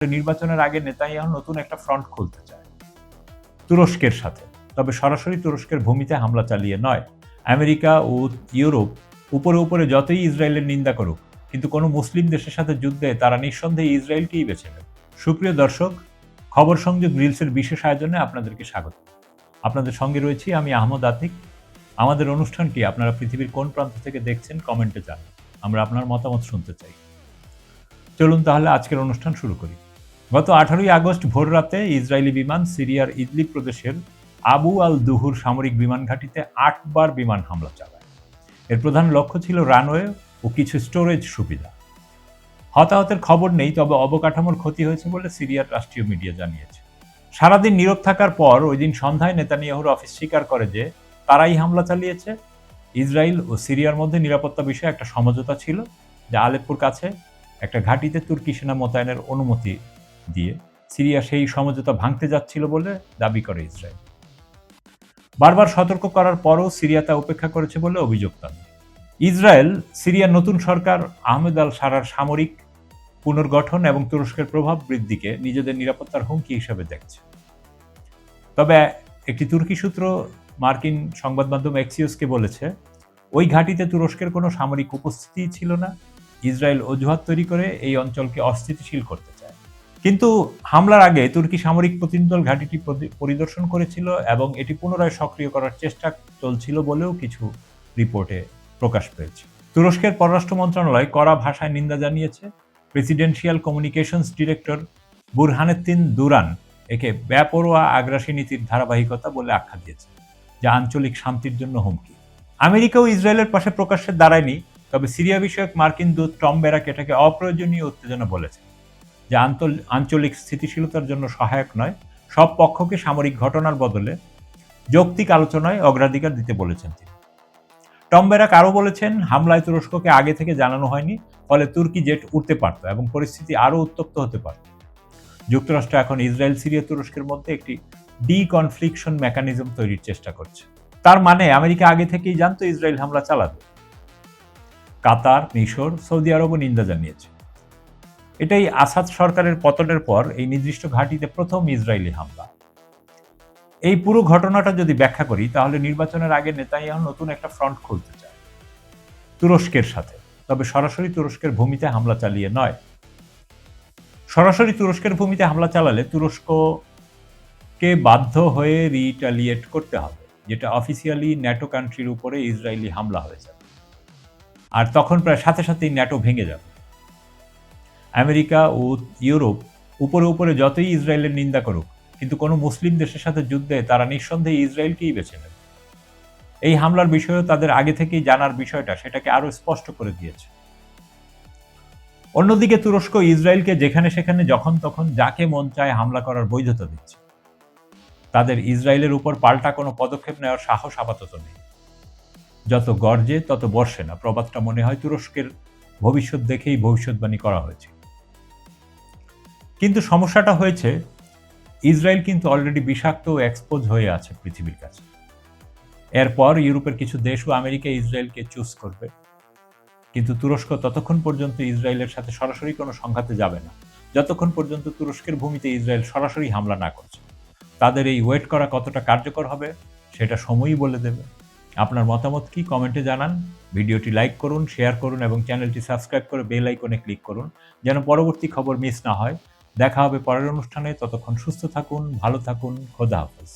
নির্বাচনের আগে নেতানিয়াহু নতুন একটা ফ্রন্ট খুলতে চায় তুরস্কের সাথে, তবে সরাসরি তুরস্কের ভূমিতে হামলা চালিয়ে নয়। আমেরিকা ও ইউরোপ উপরে যতই ইসরায়েলের নিন্দা করুক, কিন্তু কোনো মুসলিম দেশের সাথে যুদ্ধে তারা নিঃসন্দেহে ইসরায়েলকেই বেছে নেবে। সুপ্রিয় দর্শক, খবর সংযোগ রিলসের বিশেষ আয়োজনে আপনাদেরকে স্বাগত। আপনাদের সঙ্গে রয়েছি আমি আহমদ আতিক। আমাদের অনুষ্ঠানটি আপনারা পৃথিবীর কোন প্রান্ত থেকে দেখছেন কমেন্টে জানান। আমরা আপনার মতামত শুনতে চাই। চলুন তাহলে আজকের অনুষ্ঠান শুরু করি। গত 18 আগস্ট ভোররাতে ইসরায়েলি বিমান সিরিয়ার ইদলিব প্রদেশের আবু আল দুহুর সামরিক বিমান ঘাঁটিতে 8 বার বিমান হামলা চালায়। এর প্রধান লক্ষ্য ছিল রানওয়ে ও কিছু স্টোরেজ সুবিধা। হতাহতের খবর নেই, তবে অবকাঠামোর ক্ষতি হয়েছে বলে সিরিয়ার রাষ্ট্রীয় মিডিয়া জানিয়েছে। সারাদিন নীরব থাকার পর ওই দিন সন্ধ্যায় নেতানিয়াহুর অফিস স্বীকার করে যে তারাই হামলা চালিয়েছে। ইসরায়েল ও সিরিয়ার মধ্যে নিরাপত্তা বিষয়ে একটা সমঝোতা ছিল, যা আলেপ্পোর কাছে একটা ঘাঁটিতে তুর্কি সেনা মোতায়েনের অনুমতি দিয়ে সিরিয়া সেই সমঝোতা ভাঙতে যাচ্ছিল বলে দাবি করে ইসরায়েল। বারবার সতর্ক করার পরও সিরিয়া তা উপেক্ষা করেছে বলে অভিযোগ তাদের। ইসরায়েল সিরিয়ার নতুন সরকার আহমেদ আল সারার সামরিক পুনর্গঠন এবং তুরস্কের প্রভাব বৃদ্ধিকে নিজেদের নিরাপত্তার হুমকি হিসেবে দেখছে। তবে একটি তুর্কি সূত্র মার্কিন সংবাদ মাধ্যম এক্সিওসকে বলেছে, ওই ঘাঁটিতে তুরস্কের কোনো সামরিক উপস্থিতি ছিল না। ইসরায়েল অজুহাত তৈরি করে এই অঞ্চলকে অস্থিতিশীল করতে চায়। কিন্তু হামলার আগে তুর্কি সামরিক প্রতিনিধিদল ঘাঁটিটি পরিদর্শন করেছিল এবং এটি পুনরায় সক্রিয় করার চেষ্টা চলছিল বলেও কিছু রিপোর্টে প্রকাশ পেয়েছে। তুরস্কের পররাষ্ট্র মন্ত্রণালয় কড়া ভাষায় নিন্দা জানিয়েছে। প্রেসিডেন্সিয়াল কমিউনিকেশনস ডিরেক্টর বুরহানেত্তিন দুরান একে বেপরোয়া আগ্রাসী নীতির ধারাবাহিকতা বলে আখ্যা দিয়েছে, যা আঞ্চলিক শান্তির জন্য হুমকি। আমেরিকা ও ইসরায়েলের পাশে প্রকাশ্যে দাঁড়ায়নি, তবে সিরিয়া বিষয়ক মার্কিন দূত টম ব্যারাক এটাকে অপ্রয়োজনীয় উত্তেজনা বলেছে, যা আঞ্চলিক স্থিতিশীলতার জন্য সহায়ক নয়। সব পক্ষকে সামরিক ঘটনার বদলে যৌক্তিক আলোচনায় অগ্রাধিকার দিতে বলেছেন তিনি। টম ব্যারাক আরও বলেছেন, হামলায় তুরস্ককে আগে থেকে জানানো হয়নি, ফলে তুর্কি জেট উঠতে পারত এবং পরিস্থিতি আরও উত্তপ্ত হতে পারত। যুক্তরাষ্ট্র এখন ইসরায়েল সিরিয়া তুরস্কের মধ্যে একটি ডিকনফ্লিকশন মেকানিজম তৈরির চেষ্টা করছে। তার মানে আমেরিকা আগে থেকেই জানতো ইসরায়েল হামলা চালাবে। কাতার, মিশর, সৌদি আরবও নিন্দা জানিয়েছে। এটাই আসাদ সরকারের পতনের পর এই নির্দিষ্ট ঘাঁটিতে প্রথম ইসরায়েলি হামলা। এই পুরো ঘটনাটা যদি ব্যাখ্যা করি, তাহলে নির্বাচনের আগে নেতানিয়াহু নতুন একটা ফ্রন্ট খুলতে চায় তুরস্কের সাথে, তবে সরাসরি তুরস্কের ভূমিতে হামলা চালিয়ে নয়। সরাসরি তুরস্কের ভূমিতে হামলা চালালে তুরস্ককে বাধ্য হয়ে রিটালিয়েট করতে হবে, যেটা অফিসিয়ালি ন্যাটো কান্ট্রির উপরে ইসরায়েলি হামলা হয়ে যাবে। আর তখন প্রায় সাথে সাথেই ন্যাটো ভেঙে যাবে। আমেরিকা ও ইউরোপ উপরে যতই ইসরায়েলের নিন্দা করুক, কিন্তু কোনো মুসলিম দেশের সাথে যুদ্ধে তারা নিঃসন্দেহে ইসরায়েলকেই বেছে নেবে। এই হামলার বিষয়েও তাদের আগে থেকেই জানার বিষয়টা সেটাকে আরও স্পষ্ট করে দিয়েছে। অন্যদিকে তুরস্ক ইসরায়েলকে যেখানে সেখানে যখন তখন যাকে মন চায় হামলা করার বৈধতা দিচ্ছে। তাদের ইসরায়েলের উপর পাল্টা কোনো পদক্ষেপ নেওয়ার সাহস আপাতত নেই। যত গর্জে তত বর্ষে না, প্রবাদটা মনে হয় তুরস্কের ভবিষ্যৎ দেখেই ভবিষ্যৎবাণী করা হয়েছে। কিন্তু সমস্যাটা হয়েছে, ইসরায়েল কিন্তু অলরেডি বিষাক্ত ও এক্সপোজ হয়ে আছে পৃথিবীর কাছে। এরপর ইউরোপের কিছু দেশ ও আমেরিকা ইসরায়েলকে চুজ করবে, কিন্তু তুরস্ক ততক্ষণ পর্যন্ত ইসরায়েলের সাথে সরাসরি কোনো সংঘাতে যাবে না, যতক্ষণ পর্যন্ত তুরস্কের ভূমিতে ইসরায়েল সরাসরি হামলা না করছে। তাদের এই ওয়েট করা কতটা কার্যকর হবে সেটা সময়ই বলে দেবে। আপনার মতামত কি কমেন্টে জানান। ভিডিওটি লাইক করুন, শেয়ার করুন এবং চ্যানেলটি সাবস্ক্রাইব করে বেল আইকনে ক্লিক করুন, যেন পরবর্তী খবর মিস না হয়। দেখা হবে পরের অনুষ্ঠানে। ততক্ষণ সুস্থ থাকুন, ভালো থাকুন। খোদা হাফেজ।